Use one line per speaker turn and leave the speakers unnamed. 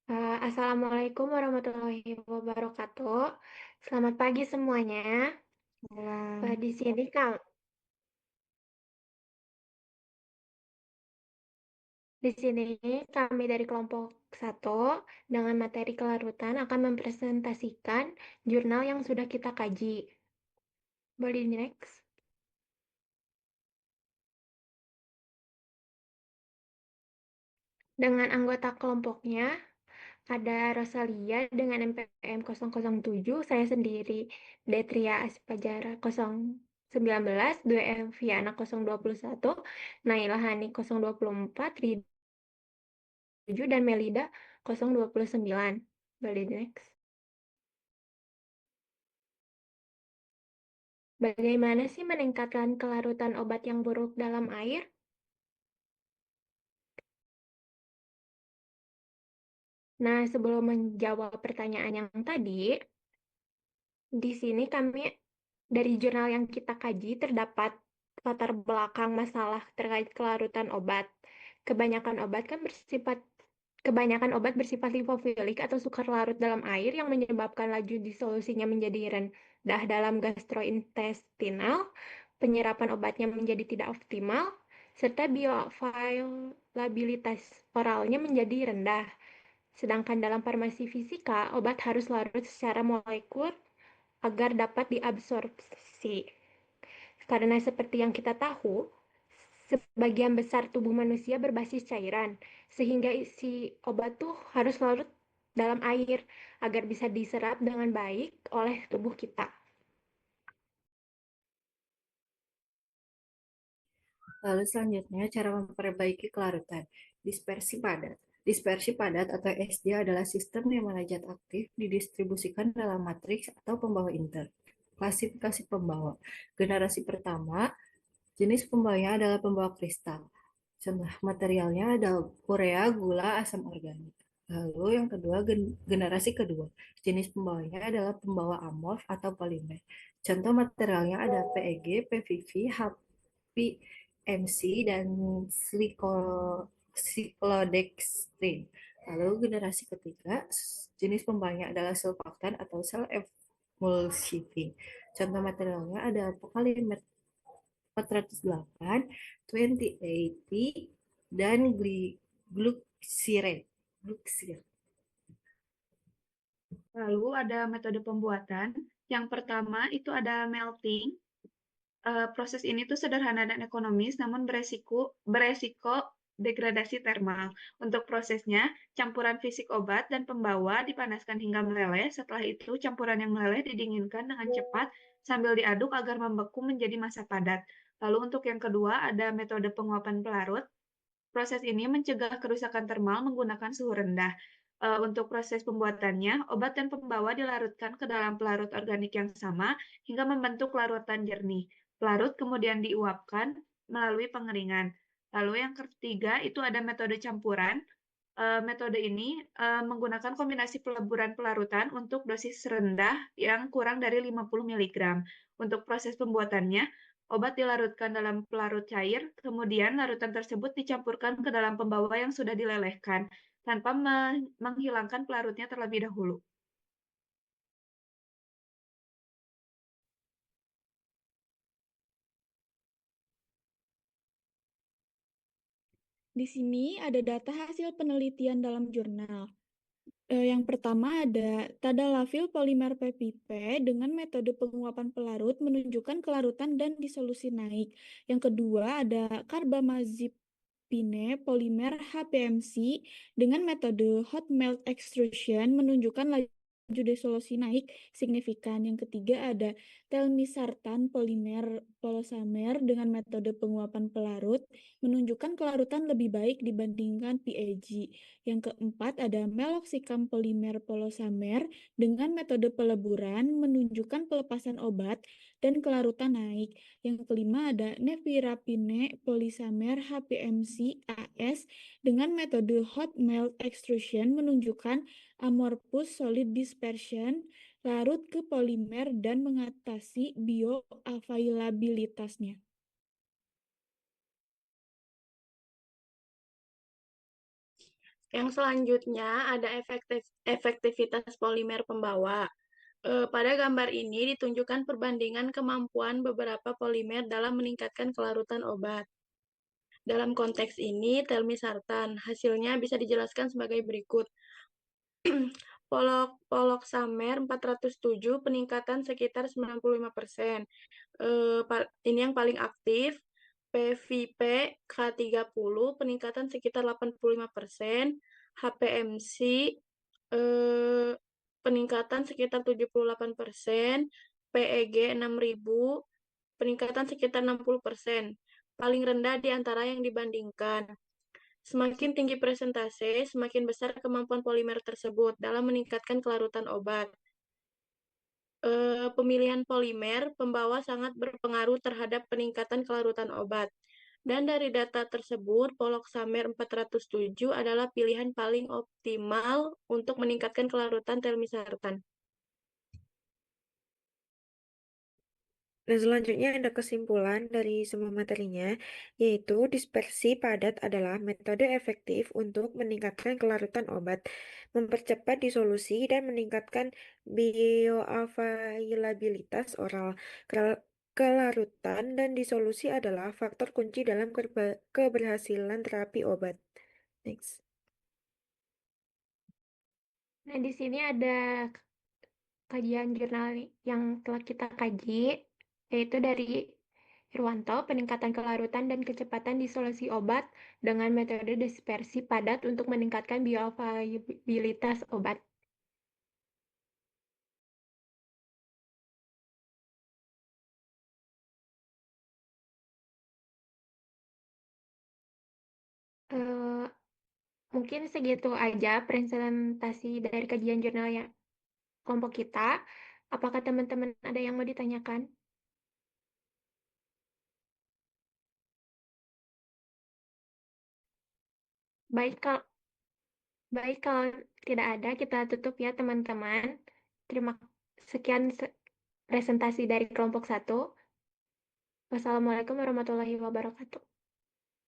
Assalamualaikum warahmatullahi wabarakatuh. Selamat pagi semuanya.
Malam.
Di sini kami dari kelompok satu dengan materi kelarutan akan mempresentasikan jurnal yang sudah kita kaji. Boleh di next. Dengan anggota kelompoknya ada Rosalia dengan NPM 007, saya sendiri Detria Aspajara 019, Dwi Viana 021, Naila Hani 024, dan Melida 029. Boleh next. Bagaimana sih meningkatkan kelarutan obat yang buruk dalam air? Nah, sebelum menjawab pertanyaan yang tadi, di sini kami dari jurnal yang kita kaji terdapat latar belakang masalah terkait kelarutan obat. Kebanyakan obat kan bersifat Kebanyakan obat bersifat lipofilik atau sukar larut dalam air yang menyebabkan laju disolusinya menjadi rendah dalam gastrointestinal, penyerapan obatnya menjadi tidak optimal, serta bioavailabilitas oralnya menjadi rendah. Sedangkan dalam farmasi fisika, obat harus larut secara molekul agar dapat diabsorpsi. Karena seperti yang kita tahu, sebagian besar tubuh manusia berbasis cairan, sehingga isi obat tuh harus larut dalam air agar bisa diserap dengan baik oleh tubuh kita.
Lalu selanjutnya cara memperbaiki kelarutan. Dispersi padat. Dispersi padat atau SD adalah sistem di mana zat aktif didistribusikan dalam matriks atau pembawa inter. Klasifikasi pembawa. Generasi pertama, jenis pembawanya adalah pembawa kristal. Contoh materialnya ada urea, gula, asam organik. Lalu yang kedua, generasi kedua. Jenis pembawanya adalah pembawa amorf atau polimer. Contoh materialnya ada PEG, PVV, HPMC, dan cyclodextrin. Lalu generasi ketiga, jenis pembawanya adalah surfaktan atau sel emulsifying. Contoh materialnya ada pokalimer 408, 2080, dan gluxiren. Gluxiren.
Lalu ada metode pembuatan. Yang pertama itu ada melting. Proses ini tuh sederhana dan ekonomis, namun beresiko degradasi termal. Untuk prosesnya, campuran fisik obat dan pembawa dipanaskan hingga meleleh. Setelah itu, campuran yang meleleh didinginkan dengan cepat sambil diaduk agar membeku menjadi massa padat. Lalu untuk yang kedua, ada metode penguapan pelarut. Proses ini mencegah kerusakan termal menggunakan suhu rendah. Untuk proses pembuatannya, obat dan pembawa dilarutkan ke dalam pelarut organik yang sama hingga membentuk larutan jernih. Pelarut kemudian diuapkan melalui pengeringan. Lalu yang ketiga itu ada metode campuran. Metode ini menggunakan kombinasi peleburan pelarutan untuk dosis rendah yang kurang dari 50 mg. Untuk proses pembuatannya, obat dilarutkan dalam pelarut cair, kemudian larutan tersebut dicampurkan ke dalam pembawa yang sudah dilelehkan, tanpa menghilangkan pelarutnya terlebih dahulu.
Di sini ada data hasil penelitian dalam jurnal. Yang pertama ada tadalafil polimer PPP dengan metode penguapan pelarut menunjukkan kelarutan dan disolusi naik. Yang kedua ada karbamazepine polimer HPMC dengan metode hot melt extrusion menunjukkan laju disolusi naik signifikan. Yang ketiga ada telmisartan polimer polosamer dengan metode penguapan pelarut menunjukkan kelarutan lebih baik dibandingkan PAG. Yang keempat ada meloxicam polimer polosamer dengan metode peleburan menunjukkan pelepasan obat dan kelarutan naik. Yang kelima ada nevirapine polisamer HPMC AS dengan metode hot melt extrusion menunjukkan amorphous solid dispersion larut ke polimer dan mengatasi bioavailabilitasnya.
Yang selanjutnya ada efektivitas polimer pembawa. Pada gambar ini ditunjukkan perbandingan kemampuan beberapa polimer dalam meningkatkan kelarutan obat. Dalam konteks ini, telmisartan hasilnya bisa dijelaskan sebagai berikut. Poloksamer 407 peningkatan sekitar 95%. Ini yang paling aktif. PVP K30 peningkatan sekitar 85%. HPMC peningkatan sekitar 78%. PEG 6000 peningkatan sekitar 60%. Paling rendah di antara yang dibandingkan. Semakin tinggi presentase, semakin besar kemampuan polimer tersebut dalam meningkatkan kelarutan obat. Pemilihan polimer pembawa sangat berpengaruh terhadap peningkatan kelarutan obat. Dan dari data tersebut, Poloksamer 407 adalah pilihan paling optimal untuk meningkatkan kelarutan telmisartan.
Dan selanjutnya ada kesimpulan dari semua materinya, yaitu dispersi padat adalah metode efektif untuk meningkatkan kelarutan obat, mempercepat disolusi, dan meningkatkan bioavailabilitas oral. Kelarutan dan disolusi adalah faktor kunci dalam keberhasilan terapi obat. Next.
Nah, di sini ada kajian jurnal yang telah kita kaji, yaitu dari Irwanto, peningkatan kelarutan dan kecepatan disolusi obat dengan metode dispersi padat untuk meningkatkan bioavailabilitas obat. Mungkin segitu aja presentasi dari kajian jurnal yang kelompok kita. Apakah teman-teman ada yang mau ditanyakan? Baik kalau tidak ada, kita tutup ya teman-teman. Terima sekian presentasi dari kelompok 1. Wassalamualaikum warahmatullahi wabarakatuh.